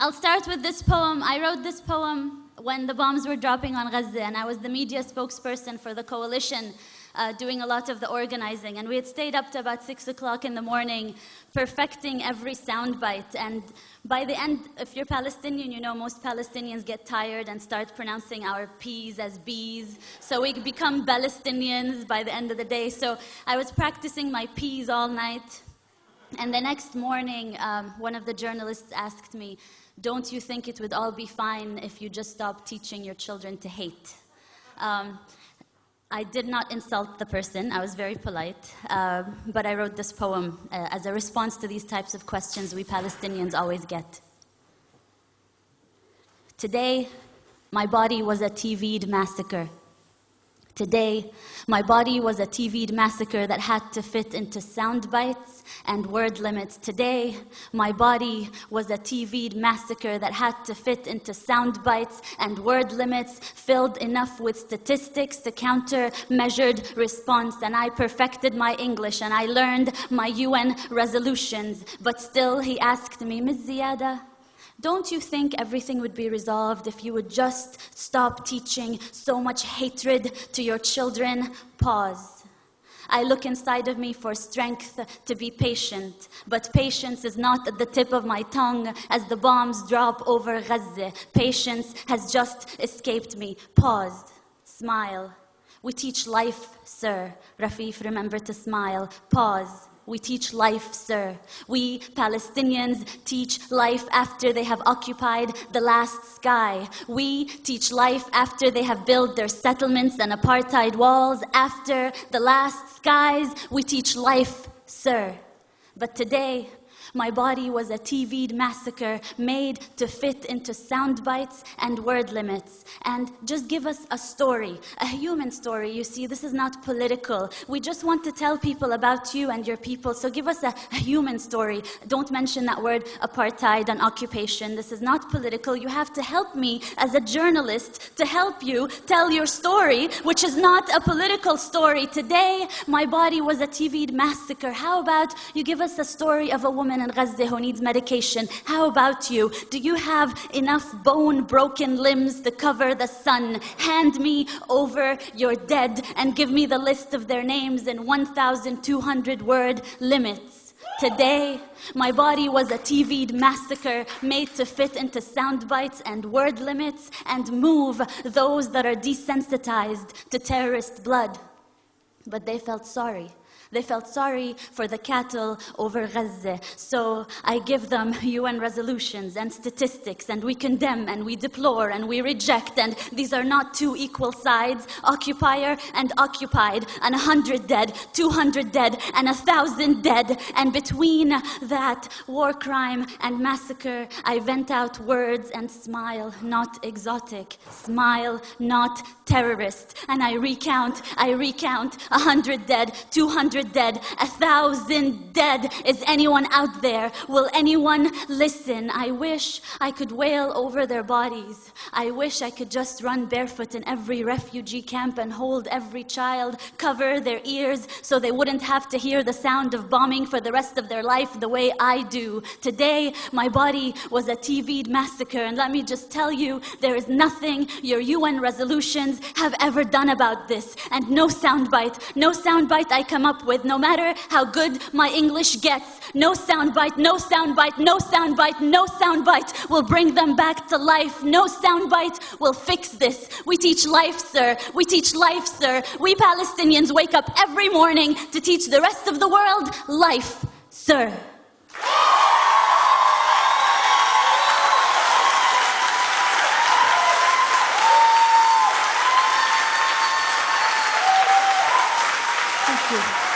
I'll start with this poem. I wrote this poem when the bombs were dropping on Gaza, and I was the media spokesperson for the coalition, doing a lot of the organizing. And we had stayed up to about 6 o'clock in the morning, perfecting every soundbite. And by the end, if you're Palestinian, you know most Palestinians get tired and start pronouncing our P's as B's. So we become Palestinians by the end of the day. So I was practicing my P's all night. And the next morning, one of the journalists asked me, "Don't you think it would all be fine if you just stopped teaching your children to hate?" I did not insult the person. I was very polite. But I wrote this poem as a response to these types of questions we Palestinians always get. Today, my body was a TV'd massacre. Today, my body was a TV'd massacre that had to fit into sound bites and word limits. Today, my body was a TV'd massacre that had to fit into sound bites and word limits, filled enough with statistics to counter measured response. And I perfected my English and I learned my UN resolutions. But still, he asked me, "Ms. Ziyada, don't you think everything would be resolved if you would just stop teaching so much hatred to your children?" Pause. I look inside of me for strength to be patient, but patience is not at the tip of my tongue as the bombs drop over Gaza. Patience has just escaped me. Pause. Smile. We teach life, sir. Rafif, remember to smile. Pause. We teach life, sir. We Palestinians teach life after they have occupied the last sky. We teach life after they have built their settlements and apartheid walls. After the last skies, we teach life, sir. But today, my body was a TV'd massacre made to fit into sound bites and word limits. And just give us a story, a human story. You see, this is not political. We just want to tell people about you and your people. So give us a human story. Don't mention that word apartheid and occupation. This is not political. You have to help me as a journalist to help you tell your story, which is not a political story. Today, my body was a TV'd massacre. How about you give us a story of a woman in Gaza who needs medication? How about you? Do you have enough bone-broken limbs to cover the sun? Hand me over your dead and give me the list of their names in 1,200 word limits. Today, my body was a TV'd massacre made to fit into sound bites and word limits and move those that are desensitized to terrorist blood. But they felt sorry. They felt sorry for the cattle over Gaza. So I give them UN resolutions and statistics, and we condemn and we deplore and we reject. And these are not two equal sides, occupier and occupied, and 100 dead, 200 dead, and 1,000 dead. And between that war crime and massacre, I vent out words and smile, not exotic. Smile, not terrorist. And I recount 100 dead, 200 dead, 1,000 dead. Is anyone out there? Will anyone listen? I wish I could wail over their bodies. I wish I could just run barefoot in every refugee camp and hold every child, cover their ears so they wouldn't have to hear the sound of bombing for the rest of their life the way I do. Today, my body was a TV'd massacre, and let me just tell you, there is nothing your UN resolutions have ever done about this. And no soundbite I come up with, no matter how good my English gets, no soundbite will bring them back to life. No soundbite will fix this. We teach life, sir. We teach life, sir. We Palestinians wake up every morning to teach the rest of the world life, sir. Thank you.